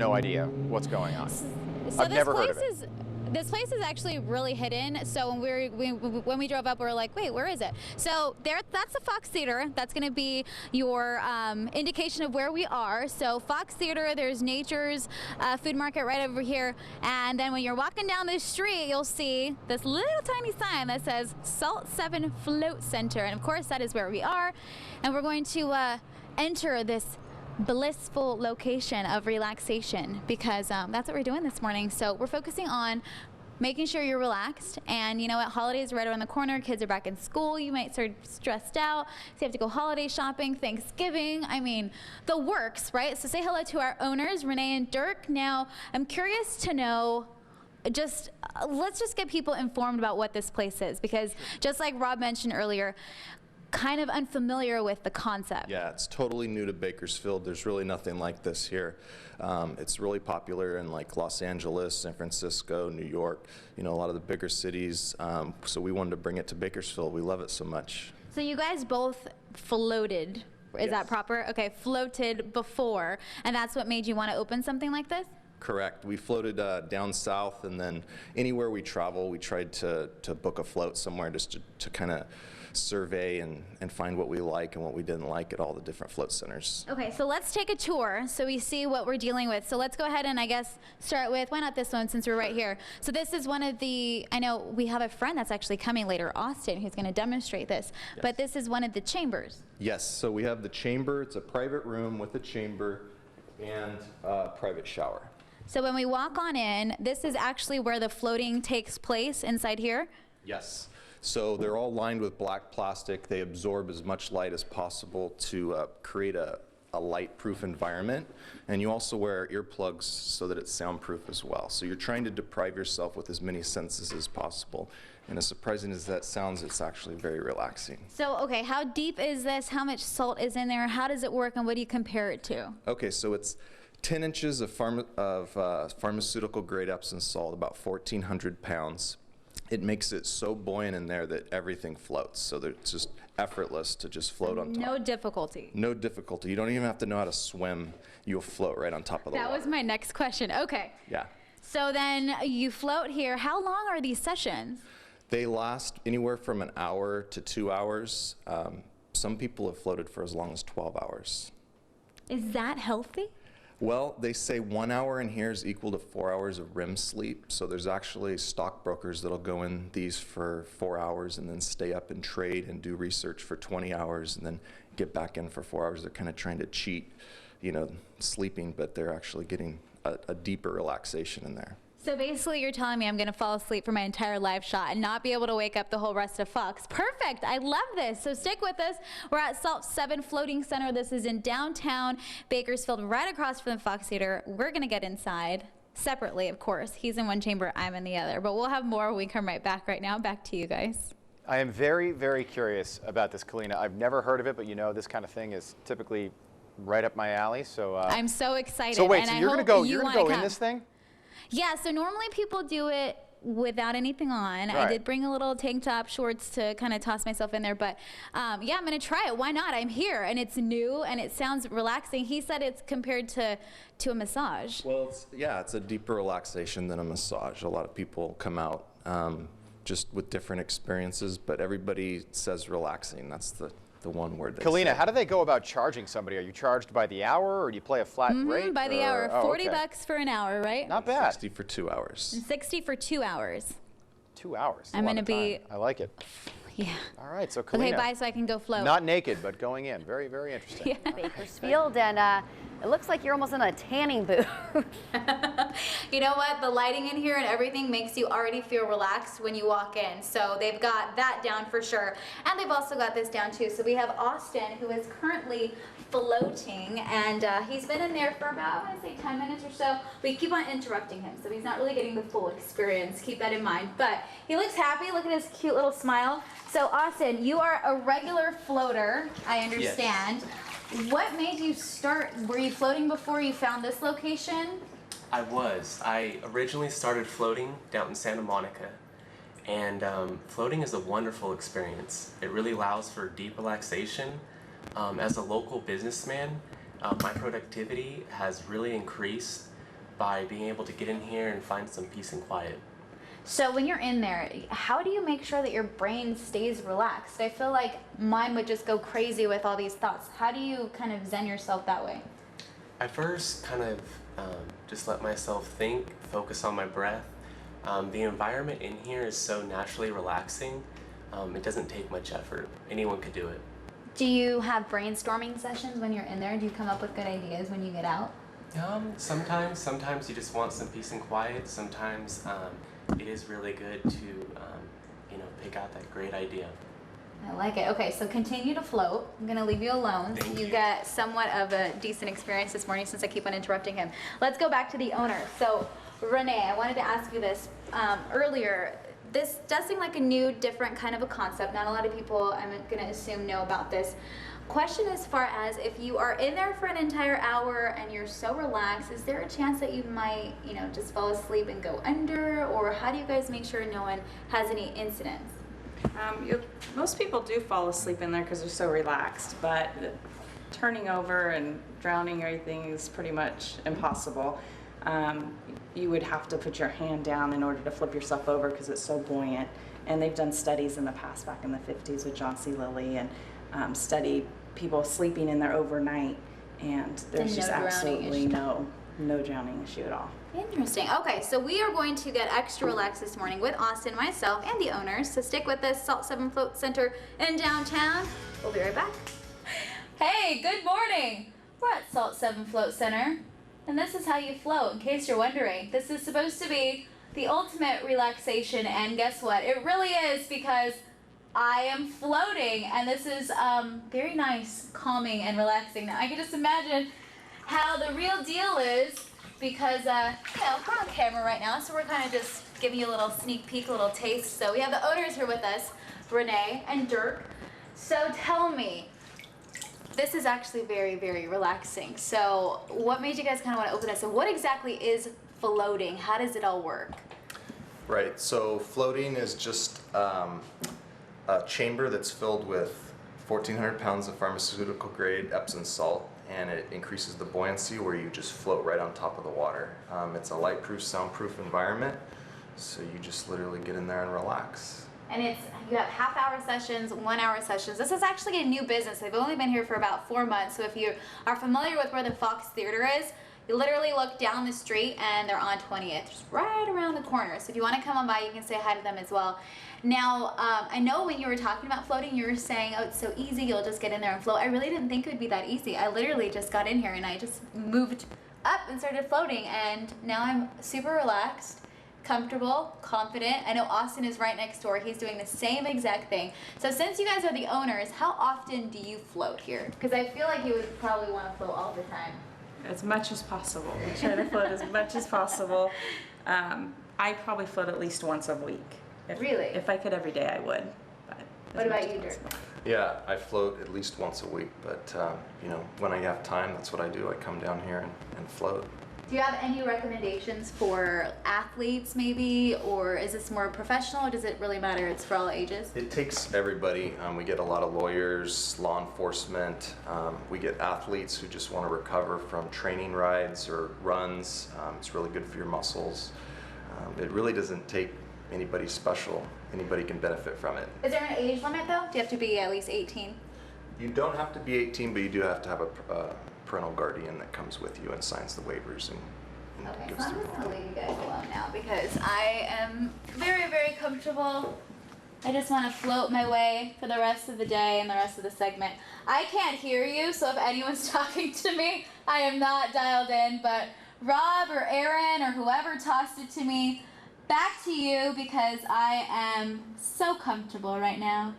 No idea what's going on. So I've never heard of it. This place is actually really hidden. So when we drove up, we were like, wait, where is it? So that's the Fox Theater. That's going to be your indication of where we are. So Fox Theater, there's Nature's food market right over here. And then when you're walking down this street, you'll see this little tiny sign that says Salt7 Float Center. And of course, that is where we are. And we're going to enter this blissful location of relaxation because that's what we're doing this morning. So we're focusing on making sure you're relaxed, and you know what, holidays are right around the corner. Kids are back in school. You might start stressed out, so you have to go holiday shopping, Thanksgiving, I mean the works, right? So say hello to our owners, Renee and Dirk. Now I'm curious to know, let's just get people informed about what this place is, because just like Rob mentioned earlier, kind of unfamiliar with the concept. Yeah, it's totally new to Bakersfield. There's really nothing like this here. It's really popular in like Los Angeles, San Francisco, New York, you know, a lot of the bigger cities. So we wanted to bring it to Bakersfield. We love it so much. So you guys both floated, is that proper? Okay, floated before, and that's what made you want to open something like this? Correct. We floated down south, and then anywhere we travel, we tried to book a float somewhere just to kind of survey and find what we like and what we didn't like at all the different float centers. Okay, so let's take a tour so we see what we're dealing with. So let's go ahead and I guess start with, why not this one since we're right here. So this is one of the, I know we have a friend that's actually coming later, Austin, who's going to demonstrate this, Yes. But this is one of the chambers. Yes, so we have the chamber. It's a private room with a chamber and a private shower. So when we walk on in, this is actually where the floating takes place inside here? Yes. So they're all lined with black plastic. They absorb as much light as possible to create a light-proof environment. And you also wear earplugs so that it's soundproof as well. So you're trying to deprive yourself with as many senses as possible. And as surprising as that sounds, it's actually very relaxing. So, okay, how deep is this? How much salt is in there? How does it work, and what do you compare it to? Okay, so it's 10 inches of pharmaceutical-grade Epsom salt, about 1,400 pounds. It makes it so buoyant in there that everything floats. So that it's just effortless to just float on top. No difficulty. No difficulty. You don't even have to know how to swim. You'll float right on top of the water. That was my next question. Okay. Yeah. So then you float here. How long are these sessions? They last anywhere from an hour to 2 hours. Some people have floated for as long as 12 hours. Is that healthy? Well, they say 1 hour in here is equal to 4 hours of REM sleep. So there's actually stockbrokers that'll go in these for 4 hours and then stay up and trade and do research for 20 hours and then get back in for 4 hours. They're kind of trying to cheat, you know, sleeping, but they're actually getting a deeper relaxation in there. So basically you're telling me I'm going to fall asleep for my entire live shot and not be able to wake up the whole rest of Fox. Perfect. I love this. So stick with us. We're at Salt7 Floating Center. This is in downtown Bakersfield, right across from the Fox Theater. We're going to get inside separately, of course. He's in one chamber, I'm in the other. But we'll have more when we come right back. Right now, back to you guys. I am very, very curious about this, Kalina. I've never heard of it, but you know this kind of thing is typically right up my alley. So I'm so excited. So wait, and so I you're going to go, you're gonna go in this thing? Yeah, so normally people do it without anything on. Right. I did bring a little tank top, shorts to kind of toss myself in there, but yeah, I'm gonna try it. Why not? I'm here, and it's new, and it sounds relaxing. He said it's compared to a massage. Well, it's a deeper relaxation than a massage. A lot of people come out just with different experiences, but everybody says relaxing. That's the one word they Kalina, say. how do they go about charging somebody? Are you charged by the hour, or do you play a flat rate? By the hour, oh, 40 okay. bucks for an hour, right? Not bad. 60 for 2 hours. And 60 for 2 hours. 2 hours. I'm gonna be. I like it. Yeah. All right, so Kalina. Okay, bye, so I can go float. Not naked, but going in. Very, very interesting. Yeah. Bakersfield, and it looks like you're almost in a tanning booth. You know what? The lighting in here and everything makes you already feel relaxed when you walk in. So they've got that down for sure. And they've also got this down too. So we have Austin, who is currently floating, and he's been in there for about, I want to say 10 minutes or so. We keep on interrupting him, so he's not really getting the full experience. Keep that in mind. But he looks happy. Look at his cute little smile. So Austin, you are a regular floater, I understand. Yes. What made you start? Were you floating before you found this location? I was. I originally started floating down in Santa Monica, and floating is a wonderful experience. It really allows for deep relaxation. As a local businessman, my productivity has really increased by being able to get in here and find some peace and quiet. So when you're in there, how do you make sure that your brain stays relaxed? I feel like mine would just go crazy with all these thoughts. How do you kind of zen yourself that way? I first kind of just let myself think, focus on my breath. The environment in here is so naturally relaxing. It doesn't take much effort. Anyone could do it. Do you have brainstorming sessions when you're in there? Do you come up with good ideas when you get out? Sometimes you just want some peace and quiet. Sometimes it is really good to, pick out that great idea. I like it. Okay, so continue to float. I'm gonna leave you alone. Thank You you. got somewhat of a decent experience this morning since I keep on interrupting him. Let's go back to the owner. So, Renee, I wanted to ask you this earlier. This does seem like a new, different kind of a concept. Not a lot of people, I'm gonna assume, know about this. Question as far as if you are in there for an entire hour and you're so relaxed, is there a chance that you might, just fall asleep and go under? Or how do you guys make sure no one has any incidents? Most people do fall asleep in there because they're so relaxed, but turning over and drowning or anything is pretty much impossible. You would have to put your hand down in order to flip yourself over because it's so buoyant. And they've done studies in the past, back in the 50s with John C. Lilly, and studied people sleeping in there overnight, and there's just absolutely no drowning issue at all. Interesting. Okay, so we are going to get extra relaxed this morning with Austin, myself, and the owners. So stick with us, Salt7 Float Center in downtown. We'll be right back. Hey, good morning. We're at Salt7 Float Center, and this is how you float, in case you're wondering. This is supposed to be the ultimate relaxation, and guess what? It really is, because I am floating, and this is very nice, calming, and relaxing. Now, I can just imagine how the real deal is, because, we're on camera right now, so we're kind of just giving you a little sneak peek, a little taste. So we have the owners here with us, Renee and Dirk. So tell me, this is actually very, very relaxing. So what made you guys kind of want to open this? And what exactly is floating? How does it all work? Right, so floating is just a chamber that's filled with 1,400 pounds of pharmaceutical grade Epsom salt, and it increases the buoyancy where you just float right on top of the water. It's a light-proof, soundproof environment, so you just literally get in there and relax. And you have half-hour sessions, 1-hour sessions. This is actually a new business. They've only been here for about 4 months, so if you are familiar with where the Fox Theater is, you literally look down the street and they're on 20th, just right around the corner. So if you want to come on by, you can say hi to them as well. Now, I know when you were talking about floating, you were saying, oh, it's so easy, you'll just get in there and float. I really didn't think it would be that easy. I literally just got in here and I just moved up and started floating, and now I'm super relaxed, comfortable, confident. I know Austin is right next door. He's doing the same exact thing. So since you guys are the owners, how often do you float here? Because I feel like you would probably want to float all the time. As much as possible. We try to float as much as possible. I probably float at least once a week. Really? If I could every day, I would. But What about you, Dirk? Yeah, I float at least once a week, but when I have time, that's what I do. I come down here and float. Do you have any recommendations for athletes maybe, or is this more professional, or does it really matter? It's for all ages? It takes everybody. We get a lot of lawyers, law enforcement. We get athletes who just want to recover from training rides or runs. It's really good for your muscles. It really doesn't take anybody special. Anybody can benefit from it. Is there an age limit though? Do you have to be at least 18? You don't have to be 18, but you do have to have a parental guardian that comes with you and signs the waivers and Okay, gives so I'm through just all. gonna leave you guys alone now because I am very, very comfortable. I just want to float my way for the rest of the day and the rest of the segment. I can't hear you, so if anyone's talking to me, I am not dialed in, but Rob or Aaron or whoever tossed it to me, back to you because I am so comfortable right now.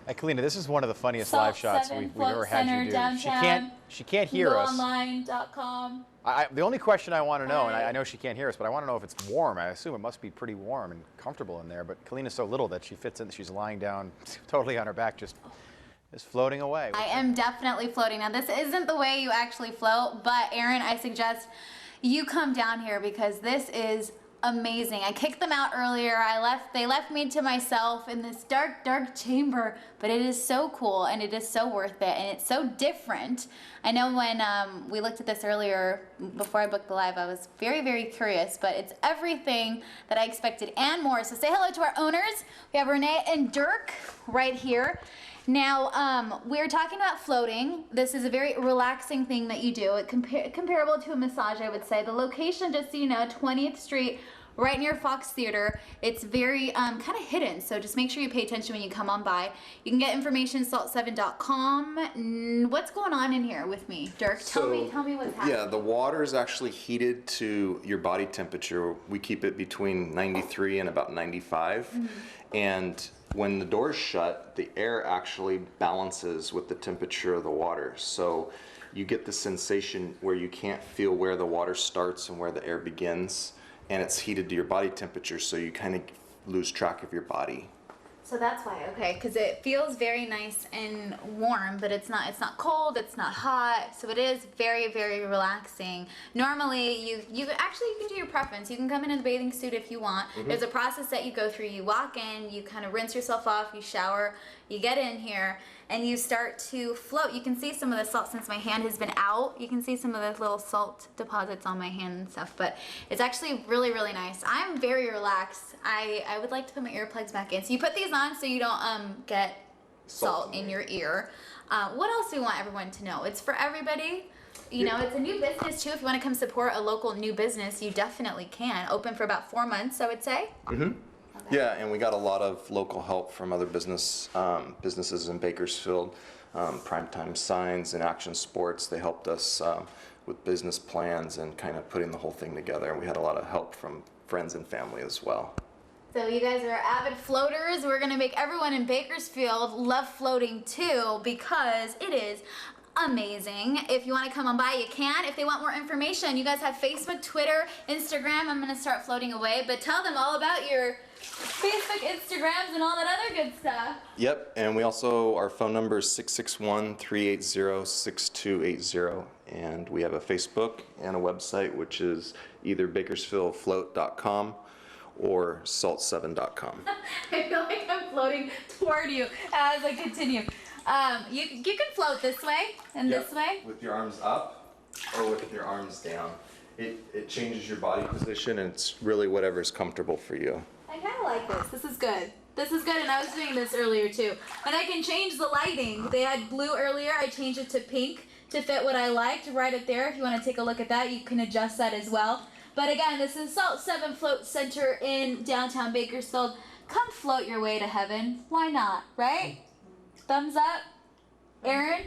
Hey, Kalina, this is one of the funniest live shots we've ever had you do. Downtown, She can't hear us. GoOnline.com. The only question I want to know, and I know she can't hear us, but I want to know if it's warm. I assume it must be pretty warm and comfortable in there, but Kalina's so little that she fits in. She's lying down totally on her back, just floating away. I am definitely floating. Now, this isn't the way you actually float, but Aaron, I suggest you come down here because this is amazing. I kicked them out earlier. They left me to myself in this dark chamber, but it is so cool and it is so worth it and it's so different. I know when we looked at this earlier before I booked the live, I was very curious, but it's everything that I expected and more. So say hello to our owners. We have Renee and Dirk right here. Now, we're talking about floating. This is a very relaxing thing that you do. It comparable to a massage, I would say. The location, just so you know, 20th Street, right near Fox Theater. It's very kind of hidden, so just make sure you pay attention when you come on by. You can get information salt7.com. What's going on in here with me, Dirk? Tell me what's happening. Yeah, the water is actually heated to your body temperature. We keep it between 93 and about 95. And when the door's shut, the air actually balances with the temperature of the water. So you get the sensation where you can't feel where the water starts and where the air begins. And it's heated to your body temperature, so you kind of lose track of your body. So that's why, okay, because it feels very nice and warm, but it's not cold, it's not hot, so it is very relaxing. Normally, you can do your preference. You can come in a bathing suit if you want. There's a process that you go through. You walk in, you kind of rinse yourself off, you shower, you get in here, and you start to float. You can see some of the salt since my hand has been out. You can see some of the little salt deposits on my hand and stuff, but it's actually really nice. I'm very relaxed. I would like to put my earplugs back in. So you put these on so you don't get salt in your ear. What else do we want everyone to know? It's for everybody. You know, it's a new business too. If you want to come support a local new business, you definitely can. Open for about 4 months, I would say. Okay. Yeah, and we got a lot of local help from other businesses in Bakersfield, Primetime Signs and Action Sports. They helped us with business plans and kind of putting the whole thing together. And we had a lot of help from friends and family as well. So you guys are avid floaters. We're gonna make everyone in Bakersfield love floating too, because it is amazing. If you want to come on by, you can. If they want more information, you guys have Facebook, Twitter, Instagram. I'm gonna start floating away, but tell them all about your Facebook, Instagrams, and all that other good stuff. Yep, and we also, our phone number is 661-380-6280, and we have a Facebook and a website, which is either bakersfieldfloat.com or salt7.com. I feel like I'm floating toward you as I continue. You can float this way and this way. With your arms up or with your arms down. It changes your body position, and it's really whatever's comfortable for you. I kind of like this. This is good. This is good, and I was doing this earlier too. And I can change the lighting. They had blue earlier. I changed it to pink to fit what I liked right up there. If you want to take a look at that, you can adjust that as well. But again, this is Salt7 Float Center in downtown Bakersfield. Come float your way to heaven. Why not, right? Thumbs up. Aaron?